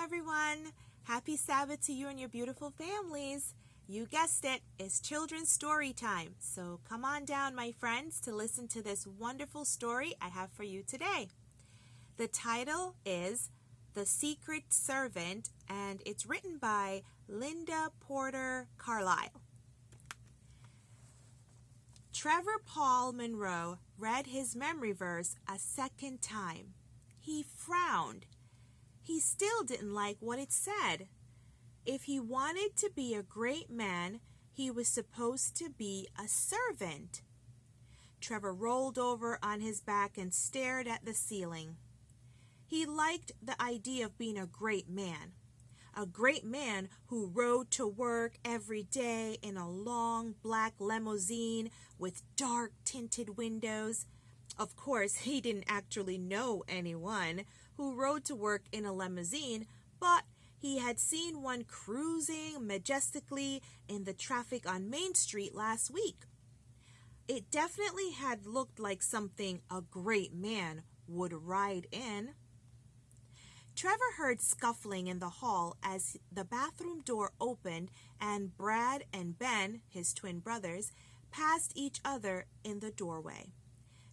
everyone. Happy Sabbath to you and your beautiful families. You guessed it, it's children's story time. So come on down, my friends, to listen to this wonderful story I have for you today. The title is The Secret Servant, and it's written by Linda Porter Carlisle. Trevor Paul Monroe read his memory verse a second time. He frowned. He still didn't like what it said. If he wanted to be a great man, he was supposed to be a servant. Trevor rolled over on his back and stared at the ceiling. He liked the idea of being a great man who rode to work every day in a long black limousine with dark tinted windows. Of course, he didn't actually know anyone who rode to work in a limousine, but he had seen one cruising majestically in the traffic on Main Street last week. It definitely had looked like something a great man would ride in. Trevor heard scuffling in the hall as the bathroom door opened and Brad and Ben, his twin brothers, passed each other in the doorway.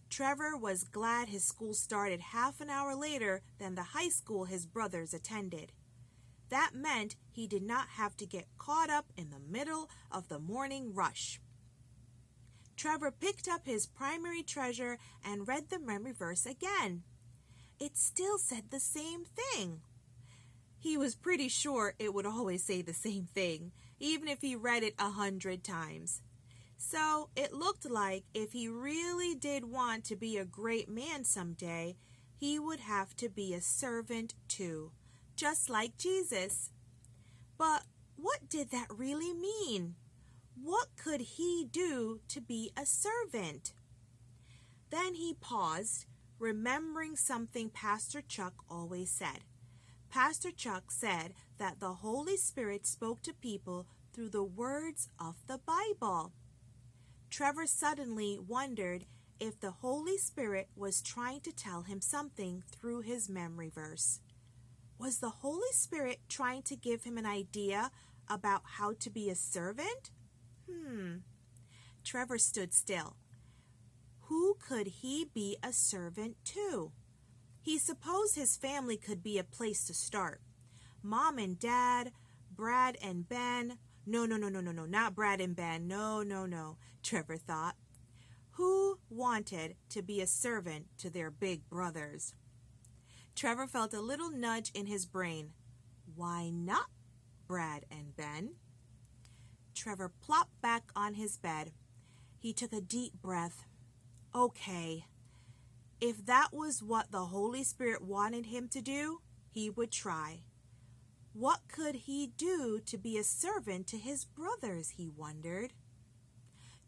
Trevor was glad his school started half an hour later than the high school his brothers attended. That meant he did not have to get caught up in the middle of the morning rush. Trevor picked up his primary treasure and read the memory verse again. It still said the same thing. He was pretty sure it would always say the same thing, even if he read it 100 times. So it looked like if he really did want to be a great man someday, he would have to be a servant too, just like Jesus. But what did that really mean? What could he do to be a servant? Then he paused, remembering something Pastor Chuck always said. Pastor Chuck said that the Holy Spirit spoke to people through the words of the Bible. Trevor suddenly wondered if the Holy Spirit was trying to tell him something through his memory verse. Was the Holy Spirit trying to give him an idea about how to be a servant? Trevor stood still. Who could he be a servant to? He supposed his family could be a place to start. Mom and Dad, Brad and Ben. No, not Brad and Ben. No, Trevor thought. Who wanted to be a servant to their big brothers? Trevor felt a little nudge in his brain. Why not Brad and Ben? Trevor plopped back on his bed. He took a deep breath. Okay, if that was what the Holy Spirit wanted him to do, he would try. What could he do to be a servant to his brothers, he wondered.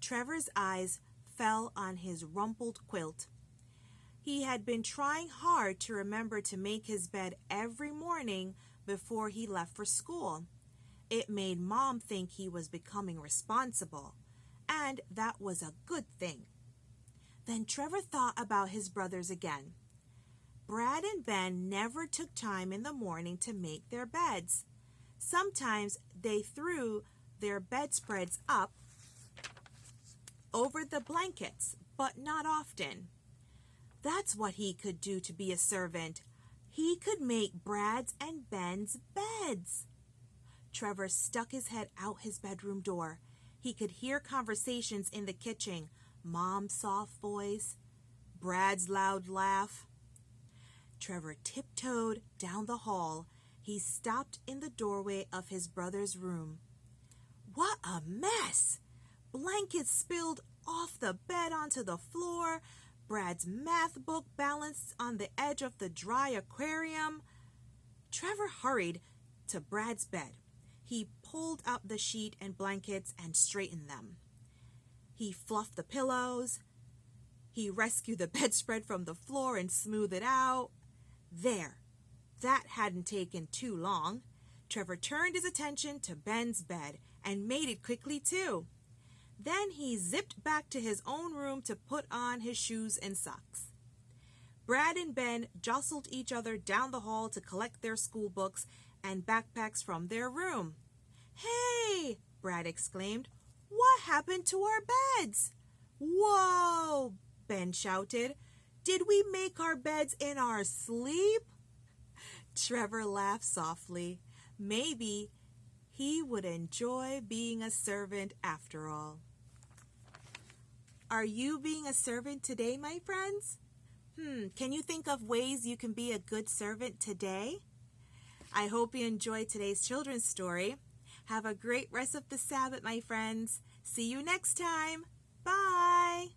Trevor's eyes fell on his rumpled quilt. He had been trying hard to remember to make his bed every morning before he left for school. It made Mom think he was becoming responsible, and that was a good thing. Then Trevor thought about his brothers again. Brad and Ben never took time in the morning to make their beds. Sometimes they threw their bedspreads up over the blankets, but not often. That's what he could do to be a servant. He could make Brad's and Ben's beds. Trevor stuck his head out his bedroom door. He could hear conversations in the kitchen. Mom's soft voice, Brad's loud laugh. Trevor tiptoed down the hall. He stopped in the doorway of his brother's room. What a mess! Blankets spilled off the bed onto the floor. Brad's math book balanced on the edge of the dry aquarium. Trevor hurried to Brad's bed. He pulled up the sheet and blankets and straightened them. He fluffed the pillows. He rescued the bedspread from the floor and smoothed it out. There. That hadn't taken too long. Trevor turned his attention to Ben's bed and made it quickly too. Then he zipped back to his own room to put on his shoes and socks. Brad and Ben jostled each other down the hall to collect their school books, and backpacks from their room. "Hey!" Brad exclaimed. "What happened to our beds?" "Whoa!" Ben shouted. "Did we make our beds in our sleep?" Trevor laughed softly. Maybe he would enjoy being a servant after all. Are you being a servant today, my friends? Can you think of ways you can be a good servant today? I hope you enjoyed today's children's story. Have a great rest of the Sabbath, my friends. See you next time. Bye.